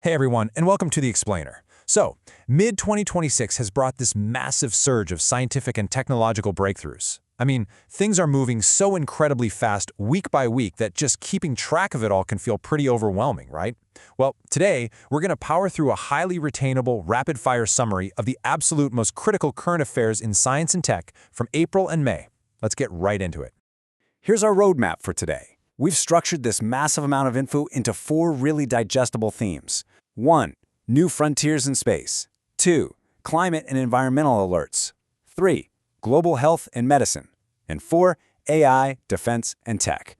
Hey everyone, and welcome to The Explainer. So, mid-2026 has brought this massive surge of scientific and technological breakthroughs. I mean, things are moving so incredibly fast week by week that just keeping track of it all can feel pretty overwhelming, right? Well, today, we're going to power through a highly retainable, rapid-fire summary of the absolute most critical current affairs in science and tech from April and May. Let's get right into it. Here's our roadmap for today. We've structured this massive amount of info into 4 really digestible themes. 1. New frontiers in space. 2. Climate and environmental alerts. 3. Global health and medicine. And 4. AI, defense, and tech.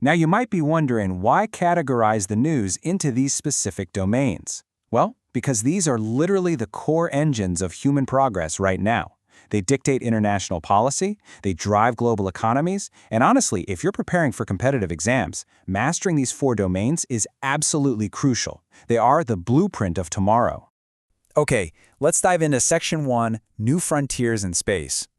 Now you might be wondering why categorize the news into these specific domains. Well, because these are literally the core engines of human progress right now. They dictate international policy, they drive global economies, and honestly, if you're preparing for competitive exams, mastering these 4 domains is absolutely crucial. They are the blueprint of tomorrow. Okay, let's dive into Section 1, New Frontiers in Space.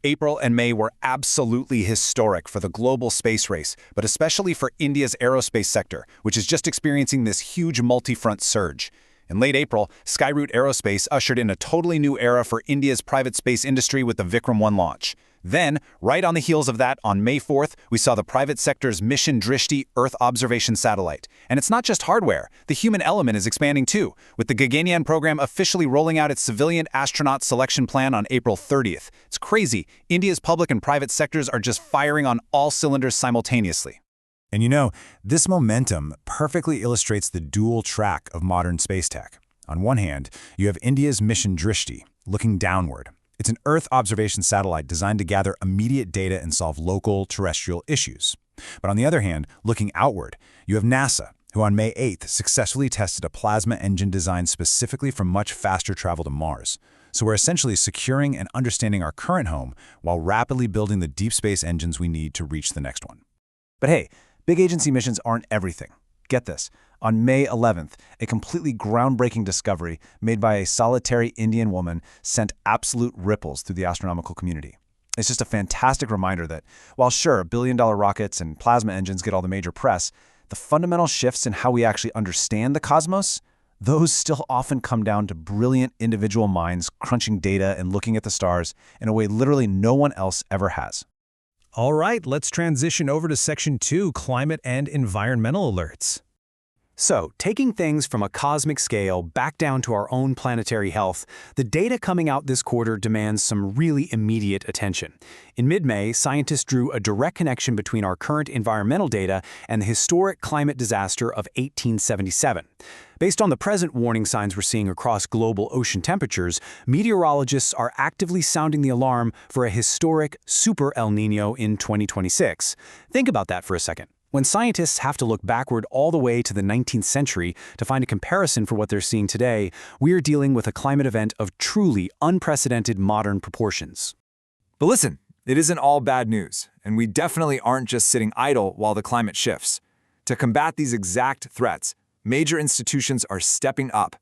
April and May were absolutely historic for the global space race, but especially for India's aerospace sector, which is just experiencing this huge multi-front surge. In late April, Skyroot Aerospace ushered in a totally new era for India's private space industry with the Vikram 1 launch. Then, right on the heels of that, on May 4th, we saw the private sector's Mission Drishti Earth observation satellite. And it's not just hardware. The human element is expanding too, with the Gaganyaan program officially rolling out its civilian astronaut selection plan on April 30th. It's crazy. India's public and private sectors are just firing on all cylinders simultaneously. And you know, this momentum perfectly illustrates the dual track of modern space tech. On one hand, you have India's Mission Drishti, looking downward. It's an Earth observation satellite designed to gather immediate data and solve local terrestrial issues. But on the other hand, looking outward, you have NASA, who on May 8th successfully tested a plasma engine designed specifically for much faster travel to Mars. So we're essentially securing and understanding our current home while rapidly building the deep space engines we need to reach the next one. But hey, big agency missions aren't everything. Get this. On May 11th, a completely groundbreaking discovery made by a solitary Indian woman sent absolute ripples through the astronomical community. It's just a fantastic reminder that, while sure, billion-dollar rockets and plasma engines get all the major press, the fundamental shifts in how we actually understand the cosmos, those still often come down to brilliant individual minds crunching data and looking at the stars in a way literally no one else ever has. All right, let's transition over to Section 2, Climate and Environmental Alerts. So, taking things from a cosmic scale back down to our own planetary health, the data coming out this quarter demands some really immediate attention. In mid-May, scientists drew a direct connection between our current environmental data and the historic climate disaster of 1877. Based on the present warning signs we're seeing across global ocean temperatures, meteorologists are actively sounding the alarm for a historic super El Niño in 2026. Think about that for a second. When scientists have to look backward all the way to the 19th century to find a comparison for what they're seeing today, we're dealing with a climate event of truly unprecedented modern proportions. But listen, it isn't all bad news, and we definitely aren't just sitting idle while the climate shifts. To combat these exact threats, major institutions are stepping up.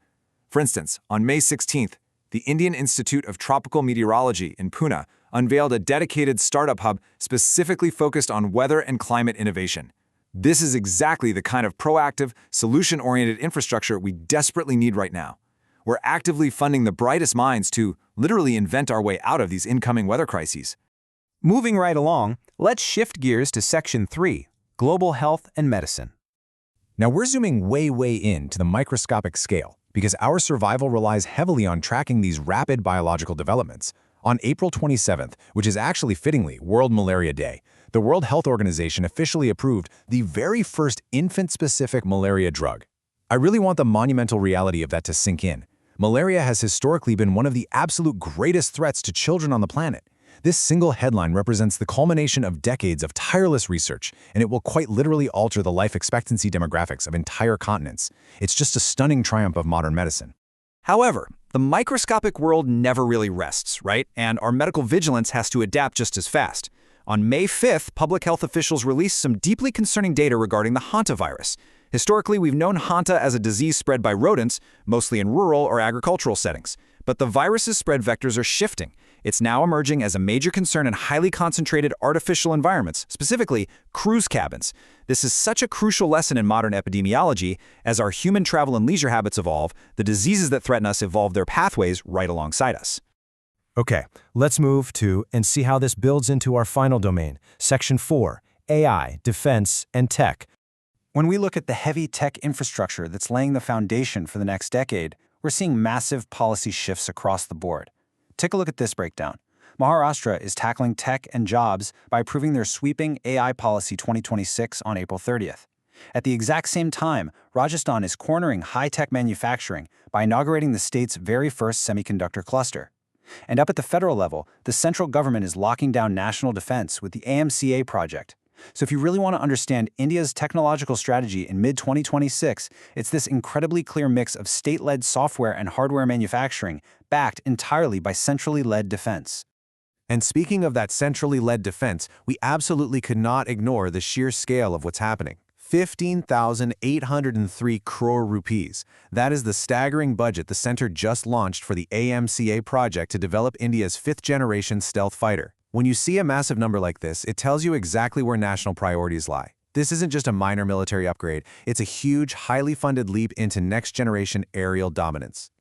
For instance, on May 16th, the Indian Institute of Tropical Meteorology in Pune unveiled a dedicated startup hub specifically focused on weather and climate innovation. This is exactly the kind of proactive, solution-oriented infrastructure we desperately need right now. We're actively funding the brightest minds to literally invent our way out of these incoming weather crises. Moving right along, let's shift gears to Section 3, Global Health and Medicine. Now we're zooming way in to the microscopic scale because our survival relies heavily on tracking these rapid biological developments. On April 27th, which is actually fittingly World Malaria Day, the World Health Organization officially approved the very first infant-specific malaria drug. I really want the monumental reality of that to sink in. Malaria has historically been one of the absolute greatest threats to children on the planet. This single headline represents the culmination of decades of tireless research, and it will quite literally alter the life expectancy demographics of entire continents. It's just a stunning triumph of modern medicine. However, the microscopic world never really rests, right? And our medical vigilance has to adapt just as fast. On May 5th, public health officials released some deeply concerning data regarding the hantavirus. Historically, we've known hanta as a disease spread by rodents, mostly in rural or agricultural settings. But the virus's spread vectors are shifting. It's now emerging as a major concern in highly concentrated artificial environments, specifically cruise cabins. This is such a crucial lesson in modern epidemiology. As our human travel and leisure habits evolve, the diseases that threaten us evolve their pathways right alongside us. Okay, let's move to and see how this builds into our final domain, Section 4, AI, Defense, and Tech. When we look at the heavy tech infrastructure that's laying the foundation for the next decade, we're seeing massive policy shifts across the board. Take a look at this breakdown. Maharashtra is tackling tech and jobs by approving their sweeping AI Policy 2026 on April 30th. At the exact same time, Rajasthan is cornering high-tech manufacturing by inaugurating the state's very first semiconductor cluster. And up at the federal level, the central government is locking down national defense with the AMCA project. So if you really want to understand India's technological strategy in mid-2026, it's this incredibly clear mix of state-led software and hardware manufacturing, backed entirely by centrally led defense. And speaking of that centrally led defense, we absolutely could not ignore the sheer scale of what's happening. 15,803 crore rupees. That is the staggering budget the center just launched for the AMCA project to develop India's fifth-generation stealth fighter. When you see a massive number like this, it tells you exactly where national priorities lie. This isn't just a minor military upgrade, it's a huge, highly funded leap into next-generation aerial dominance.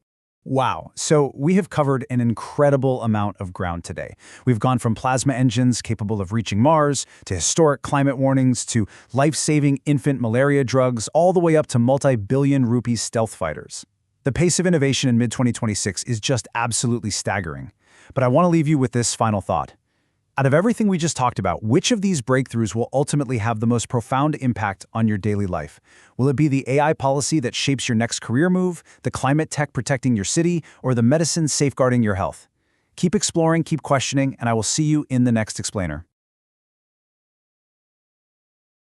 Wow, so we have covered an incredible amount of ground today. We've gone from plasma engines capable of reaching Mars, to historic climate warnings, to life-saving infant malaria drugs, all the way up to multi-billion rupee stealth fighters. The pace of innovation in mid-2026 is just absolutely staggering. But I want to leave you with this final thought. Out of everything we just talked about, which of these breakthroughs will ultimately have the most profound impact on your daily life? Will it be the AI policy that shapes your next career move, the climate tech protecting your city, or the medicine safeguarding your health? Keep exploring, keep questioning, and I will see you in the next explainer.